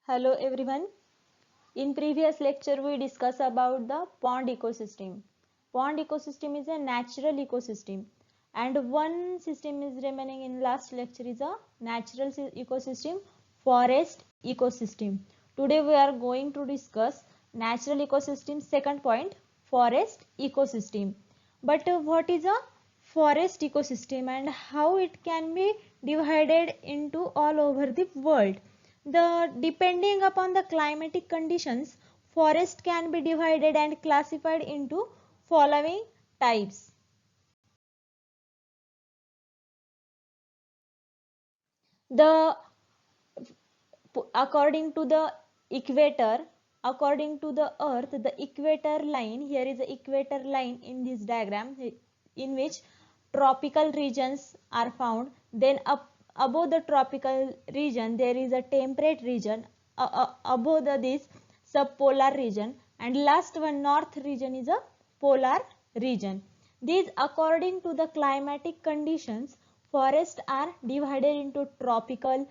Hello everyone. In previous lecture we discussed about the pond ecosystem. Pond ecosystem is a natural ecosystem and one system is remaining in last lecture is a natural ecosystem, forest ecosystem. Today we are going to discuss natural ecosystem second point, forest ecosystem. But what is a forest ecosystem and how it can be divided into all over the world? Depending upon the climatic conditions, forest can be divided and classified into following types. The according to the equator, according to the earth, the equator line, here is the equator line in this diagram, in which tropical regions are found. Then up above the tropical region there is a temperate region, above this subpolar region, and last one north region is a polar region. These according to the climatic conditions, forests are divided into tropical,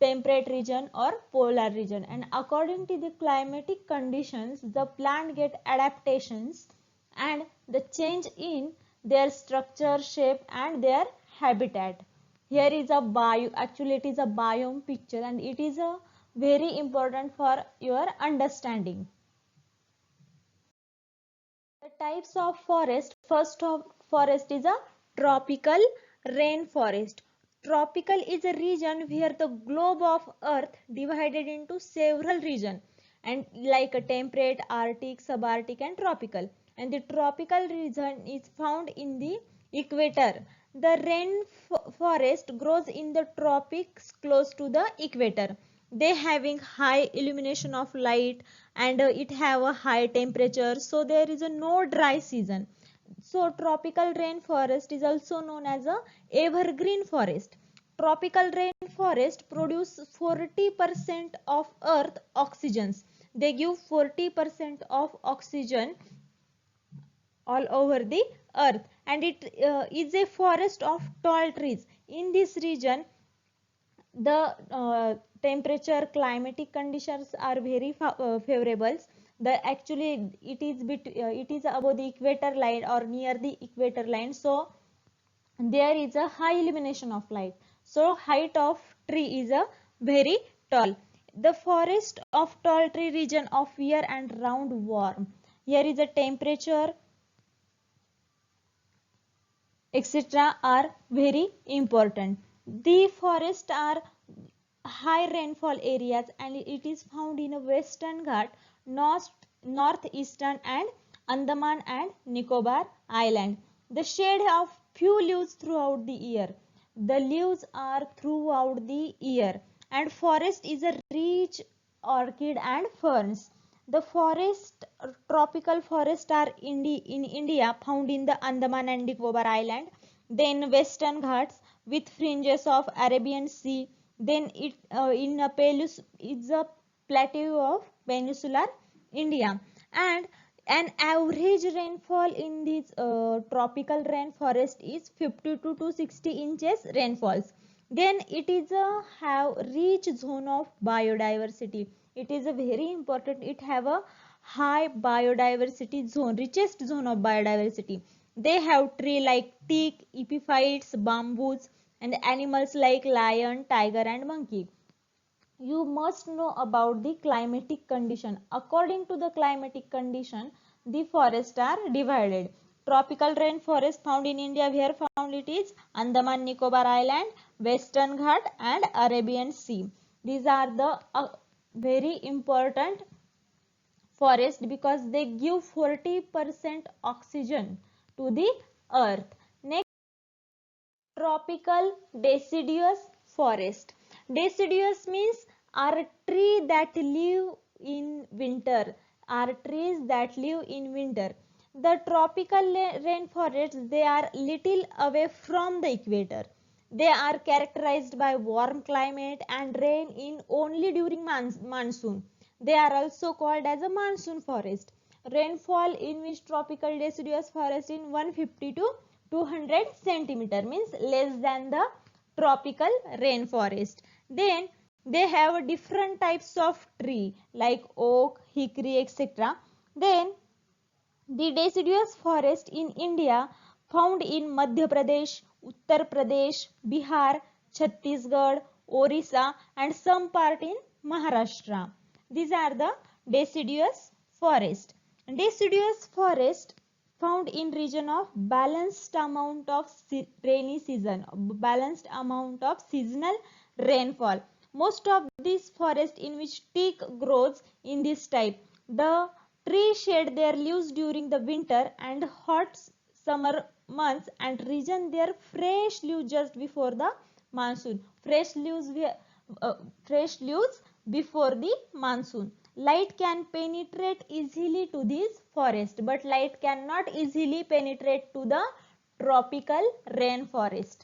temperate region or polar region, and according to the climatic conditions the plant get adaptations and the change in their structure, shape and their habitat. Here is a actually it is a biome picture and it is a very important for your understanding. The types of forest, first of forest is a tropical rainforest. Tropical is a region where the globe of earth divided into several regions and like a temperate, arctic, subarctic and tropical. And the tropical region is found in the equator. The rainforest grows in the tropics close to the equator. They having high illumination of light and it have a high temperature, so there is a no dry season. So tropical rainforest is also known as a evergreen forest. Tropical rainforest produce 40% of earth oxygens. They give 40% of oxygen all over the earth, and it is a forest of tall trees. In this region the temperature, climatic conditions are very favorable. The actually it is above the equator line or near the equator line, so there is a high illumination of light, so height of tree is a very tall. The forest of tall tree region of year and round warm. Here is a temperature etc. are very important. The forests are high rainfall areas and it is found in a Western Ghat, northeastern and Andaman and Nicobar Island. The shade of few leaves throughout the year. The leaves are throughout the year, and forest is a rich orchid and ferns. The forest, tropical forests are in India found in the Andaman and Nicobar Island, then Western Ghats with fringes of Arabian Sea, then it in a it's a plateau of peninsular India, and an average rainfall in this tropical rainforest is 52 to 60 inches rainfalls. Then it is a have rich zone of biodiversity. It is a very important, it have a high biodiversity zone, richest zone of biodiversity. They have tree like teak, epiphytes, bamboos and animals like lion, tiger and monkey. You must know about the climatic condition. According to the climatic condition, the forests are divided. Tropical rainforest found in India, where found it is Andaman Nicobar Island, Western Ghat and Arabian Sea. These are the very important forest because they give 40% oxygen to the earth. Next, tropical deciduous forest. Deciduous means are tree that live in winter, are trees that live in winter. The tropical rainforests, they are little away from the equator. They are characterized by warm climate and rain in only during monsoon. They are also called as a monsoon forest. Rainfall in which tropical deciduous forest in 150 to 200 centimeter, means less than the tropical rainforest. Then They have different types of tree like oak, hickory, etc. Then the deciduous forest in India found in Madhya Pradesh, Uttar Pradesh, Bihar, Chhattisgarh, Orissa and some part in Maharashtra. These are the deciduous forest. Deciduous forest found in region of balanced amount of rainy season, balanced amount of seasonal rainfall. Most of these forest in which teak grows in this type. The trees shed their leaves during the winter and hot summer months and region their fresh leaves just before the monsoon. Fresh leaves before the monsoon. Light can penetrate easily to this forest, but light cannot easily penetrate to the tropical rainforest.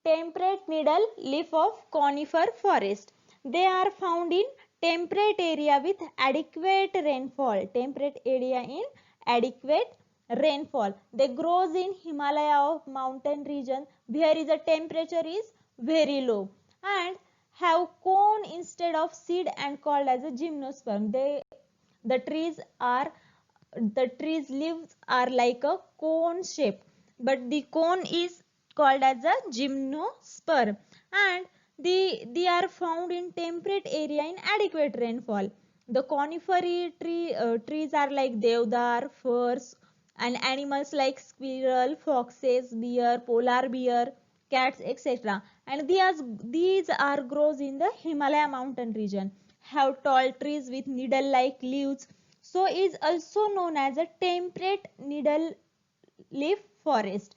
Temperate needle leaf of conifer forest. They are found in temperate area with adequate rainfall. Temperate area in adequate rainfall. They grows in Himalaya of mountain region where is the temperature is very low and have cone instead of seed and called as a gymnosperm. The trees are the trees leaves are like a cone shape, but the cone is called as a gymnosperm and they are found in temperate area in adequate rainfall. The trees are like deodar, firs and animals like squirrel, foxes, bear, polar bear, cats, etc. And these are grows in the Himalaya mountain region, have tall trees with needle like leaves, so is also known as a temperate needle leaf forest.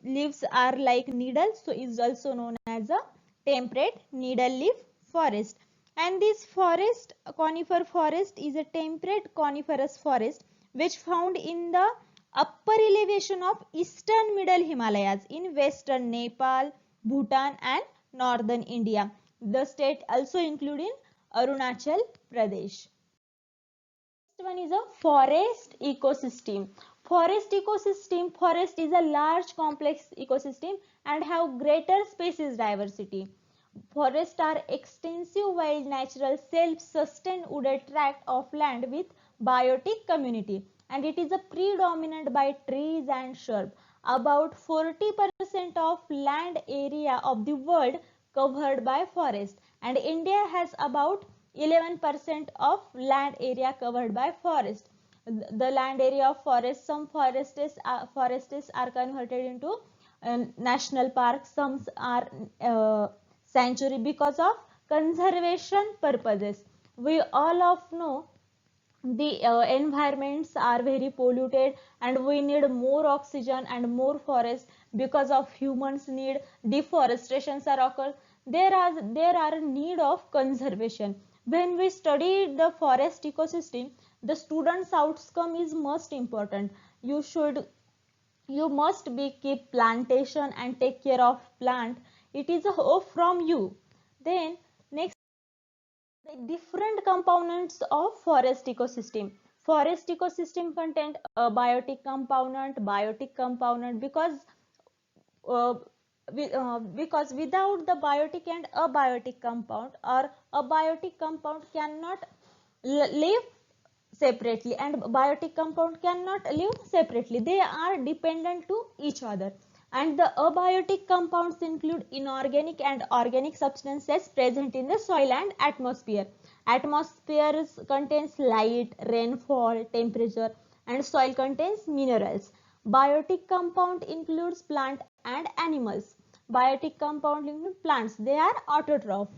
Leaves are like needles, so is also known as a temperate needle leaf forest. And this forest, conifer forest, is a temperate coniferous forest which found in the upper elevation of eastern middle Himalayas in western Nepal, Bhutan and northern India. The state also including Arunachal Pradesh. Next one is a forest ecosystem. Forest is a large complex ecosystem and have greater species diversity. Forests are extensive wild natural self-sustained wooded tract of land with biotic community, and it is a predominant by trees and shrub. About 40% of land area of the world covered by forest, and India has about 11% of land area covered by forest. The land area of forest, some forests are converted into national parks, some are sanctuary because of conservation purposes. We all of know the environments are very polluted and we need more oxygen and more forest because of humans need deforestations are occur. There are need of conservation. When we study the forest ecosystem, the students outcome is most important. You must be keep plantation and take care of plant. It is a hope from you. Then next, the different components of forest ecosystem. Forest ecosystem contain a biotic component uh, because without the biotic and abiotic compound, or abiotic compound cannot live separately and biotic compound cannot live separately. They are dependent to each other. And the abiotic compounds include inorganic and organic substances present in the soil and atmosphere. Atmosphere contains light, rainfall, temperature, and soil contains minerals. Biotic compound includes plant and animals. Biotic compound include plants. They are autotroph.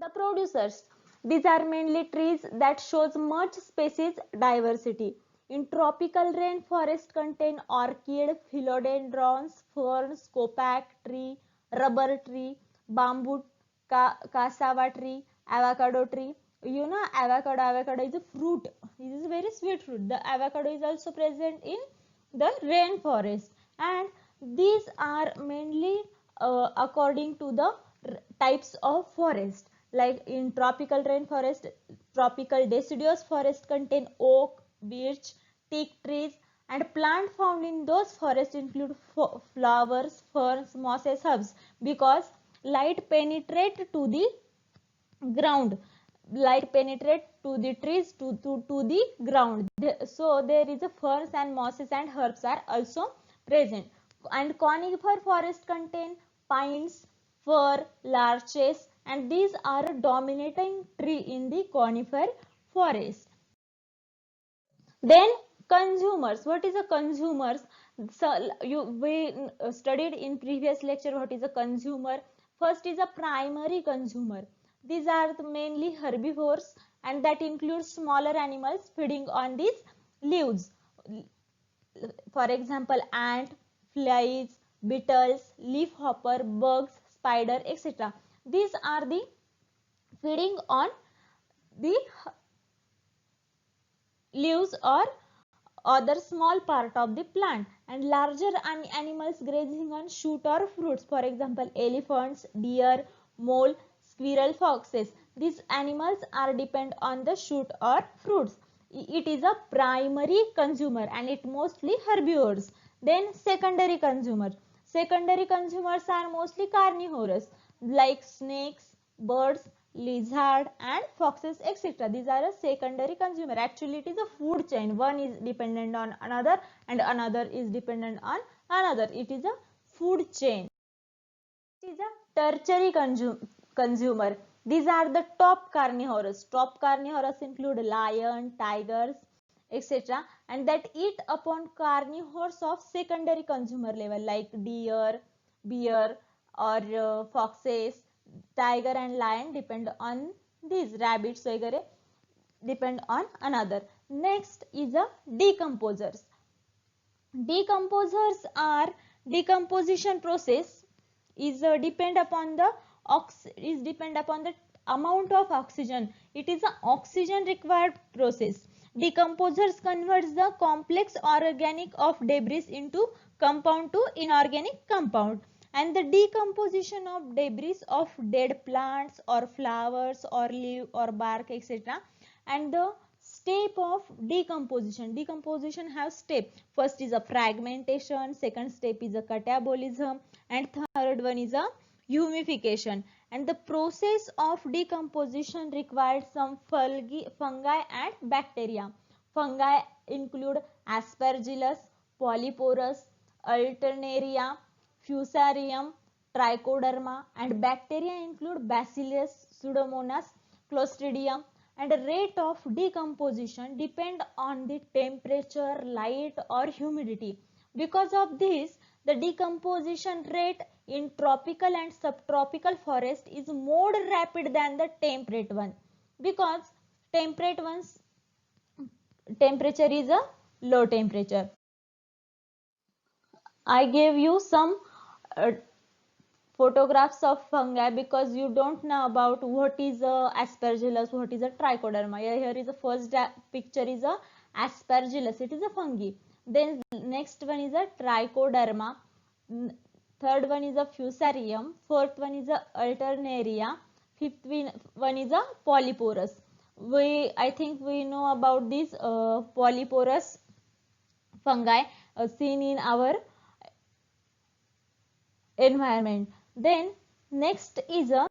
The producers. These are mainly trees that shows much species diversity. In tropical rainforest contain orchid, philodendrons, ferns, copac tree, rubber tree, bamboo, cassava tree, avocado tree. You know avocado is a fruit. It is a very sweet fruit. The avocado is also present in the rainforest, and these are mainly according to the types of forest. Like in tropical rainforest, tropical deciduous forest contain oak, birch, teak trees, And plant found in those forests include flowers, ferns, mosses, herbs, because light penetrate to the ground. Light penetrate to the trees, to the ground. So there is a ferns and mosses and herbs are also present. And conifer forest contain pines, fir, larches, and these are a dominating tree in the conifer forest. Then consumers. What is a consumers? So we studied in previous lecture what is a consumer. First is a primary consumer. These are mainly herbivores, and that includes smaller animals feeding on these leaves. For example, ant, flies, beetles, leafhopper, bugs, spider, etc. These are the feeding on the leaves or other small part of the plant, and larger animals grazing on shoot or fruits. For example, elephants, deer, mole, squirrel, foxes. These animals are depend on the shoot or fruits. It is a primary consumer and it mostly herbivores. Then secondary consumers. Secondary consumers are mostly carnivorous like snakes, birds, lizard and foxes, etc. These are a secondary consumer. Actually it is a food chain. One is dependent on another and another is dependent on another. It is a food chain. It is a tertiary consumer. These are the top carnivores. Top carnivores include lion, tigers, etc. and that eat upon carnivores of secondary consumer level like deer, bear or foxes. Tiger and lion depend on these. Rabbits वगैरह depend on another. Next is a decomposers. Decomposers are decomposition process is depend upon the amount of oxygen. It is an oxygen required process. Decomposers converts the complex organic of debris into compound to inorganic compound. And the decomposition of debris of dead plants or flowers or leaf or bark, etc. And the step of decomposition have step. First is a fragmentation, second step is a catabolism, and third one is a humification. And the process of decomposition required some fungi and bacteria. Fungi include aspergillus, polyporus, alternaria, fusarium, trichoderma, and bacteria include bacillus, pseudomonas, clostridium. And the rate of decomposition depend on the temperature, light or humidity. Because of this, the decomposition rate in tropical and subtropical forest is more rapid than the temperate one, because temperate ones temperature is a low temperature. I gave you some photographs of fungi because you don't know about what is a aspergillus, what is a trichoderma. Here is the first picture is a aspergillus, it is a fungi. Then next one is a trichoderma, third one is a fusarium, fourth one is a alternaria, fifth one is a polyporus. I think we know about this polyporus fungi seen in our environment. Then next is a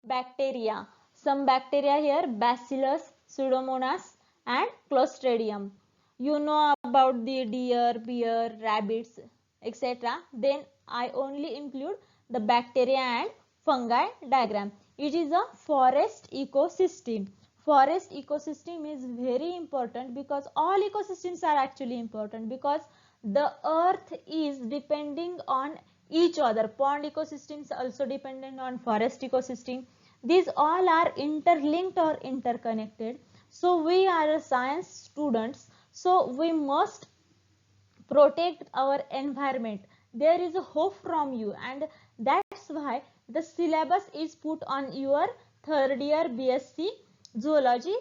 bacteria. Some bacteria here, bacillus, pseudomonas and clostridium. You know about the deer, bear, rabbits, etc. Then I only include the bacteria and fungi diagram. It is a forest ecosystem. Forest ecosystem is very important because all ecosystems are actually important because the earth is depending on each other. Pond ecosystems also dependent on forest ecosystem. These all are interlinked or interconnected. So we are science students, so we must protect our environment. There is a hope from you, and that's why the syllabus is put on your third year BSc zoology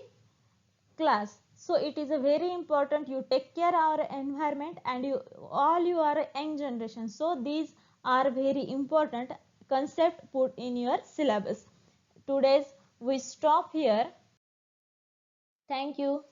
class. So it is a very important you take care our environment and you all your young generation. So these are very important concept put in your syllabus. Today's we stop here. Thank you.